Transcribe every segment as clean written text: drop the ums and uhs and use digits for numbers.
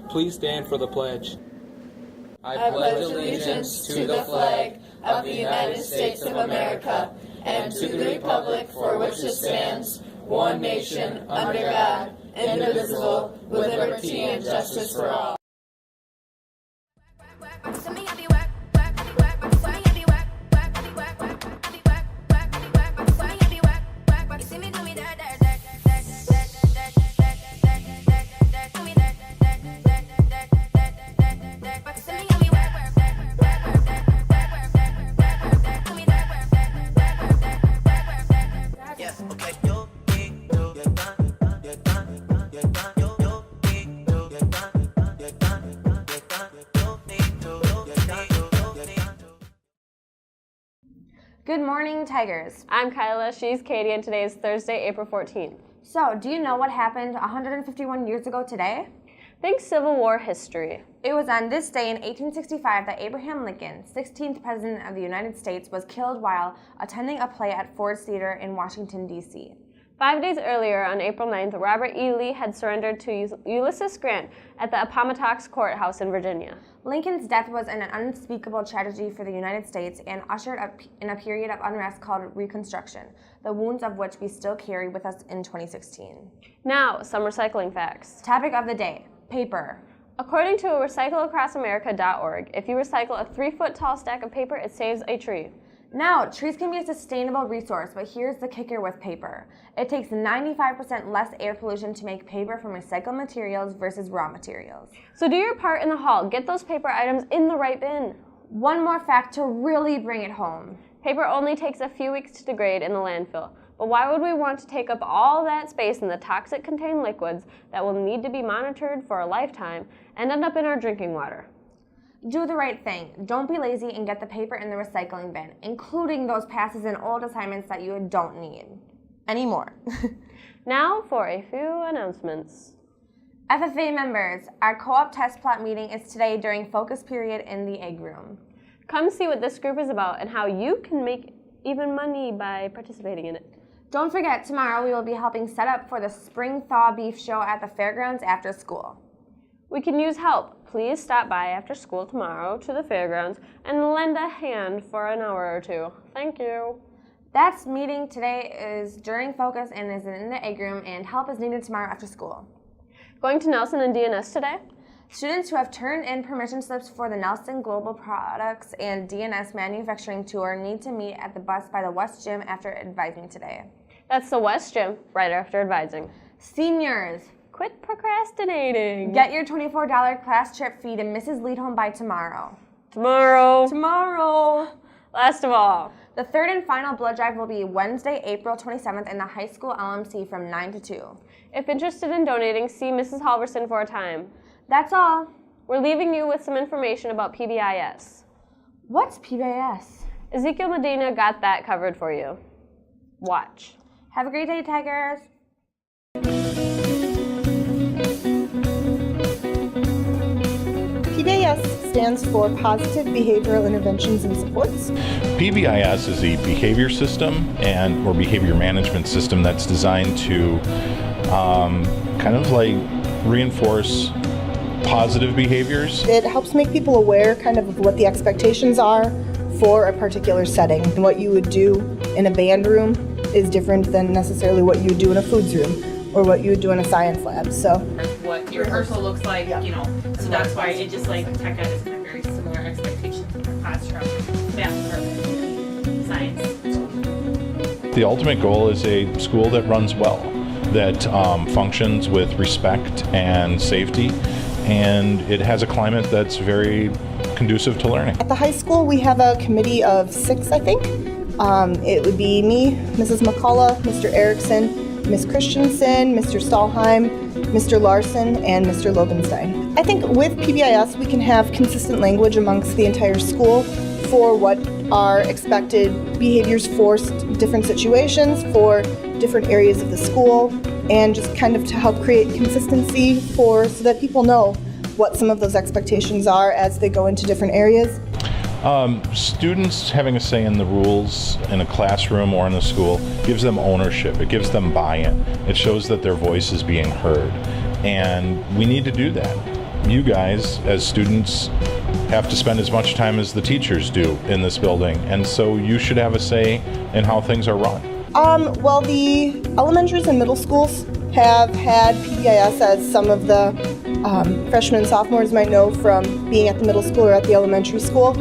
Please stand for the pledge. I pledge allegiance to the flag of the United States of America and to the republic for which it stands, one nation, under God, indivisible, with liberty and justice for all. Good morning, Tigers. I'm Kyla, she's Katie, and today is Thursday, April 14th. So, do you know what happened 151 years ago today? Think Civil War history. It was on this day in 1865 that Abraham Lincoln, 16th President of the United States, was killed while attending a play at Ford's Theater in Washington, D.C. 5 days earlier, on April 9th, Robert E. Lee had surrendered to Ulysses Grant at the Appomattox Courthouse in Virginia. Lincoln's death was an unspeakable tragedy for the United States and ushered in a period of unrest called Reconstruction, the wounds of which we still carry with us in 2016. Now, some recycling facts. Topic of the day, paper. According to recycleacrossamerica.org, if you recycle a 3-foot tall stack of paper, it saves a tree. Now, trees can be a sustainable resource, but here's the kicker with paper. It takes 95% less air pollution to make paper from recycled materials versus raw materials. So do your part in the haul. Get those paper items in the right bin. One more fact to really bring it home. Paper only takes a few weeks to degrade in the landfill. But why would we want to take up all that space in the toxic contained liquids that will need to be monitored for a lifetime and end up in our drinking water? Do the right thing. Don't be lazy and get the paper in the recycling bin, including those passes and old assignments that you don't need anymore. Now for a few announcements. FFA members, our co-op test plot meeting is today during focus period in the egg room. Come see what this group is about and how you can make even money by participating in it. Don't forget, tomorrow we will be helping set up for the Spring Thaw Beef Show at the fairgrounds after school. We can use help. Please stop by after school tomorrow to the fairgrounds and lend a hand for an hour or two. Thank you. That meeting today is during focus and is in the egg room, and help is needed tomorrow after school. Going to Nelson and DNS today? Students who have turned in permission slips for the Nelson Global Products and DNS Manufacturing Tour need to meet at the bus by the West Gym after advising today. That's the West Gym, right after advising. Seniors, quit procrastinating. Get your $24 class trip fee to Mrs. Leadhome by tomorrow. Tomorrow. Last of all, the third and final blood drive will be Wednesday, April 27th in the high school LMC from 9 to 2. If interested in donating, see Mrs. Halverson for a time. That's all. We're leaving you with some information about PBIS. What's PBIS? Ezekiel Medina got that covered for you. Watch. Have a great day, Tigers. PBIS stands for Positive Behavioral Interventions and Supports. PBIS is a behavior system or behavior management system that's designed to kind of like reinforce positive behaviors. It helps make people aware kind of what the expectations are for a particular setting. And what you would do in a band room is different than necessarily what you would do in a foods room or what you would do in a science lab. So what your rehearsal looks like, you know, so that's why it just like tech ed is kind of very similar expectations in your classroom, math department, science. The ultimate goal is a school that runs well, that functions with respect and safety, and it has a climate that's very conducive to learning. At the high school, we have a committee of 6, I think. It would be me, Mrs. McCullough, Mr. Erickson, Ms. Christensen, Mr. Stahlheim, Mr. Larson, and Mr. Lobenstein. I think with PBIS, we can have consistent language amongst the entire school for what are expected behaviors for different situations, for different areas of the school, and just kind of to help create consistency so that people know what some of those expectations are as they go into different areas. Students having a say in the rules in a classroom or in a school gives them ownership. It gives them buy-in. It shows that their voice is being heard. And we need to do that. you guys, as students, have to spend as much time as the teachers do in this building, and so you should have a say in how things are run. Well, the elementaries and middle schools have had PBIS, as some of the freshmen and sophomores might know from being at the middle school or at the elementary school.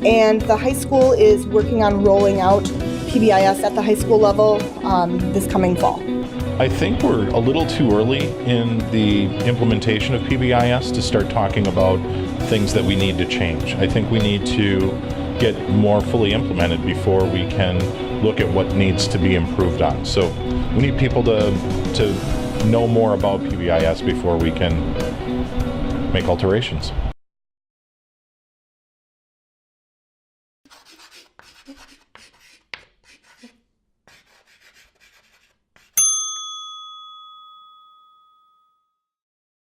And the high school is working on rolling out PBIS at the high school level this coming fall. I think we're a little too early in the implementation of PBIS to start talking about things that we need to change. I think we need to get more fully implemented before we can look at what needs to be improved on. So we need people to know more about PBIS before we can make alterations.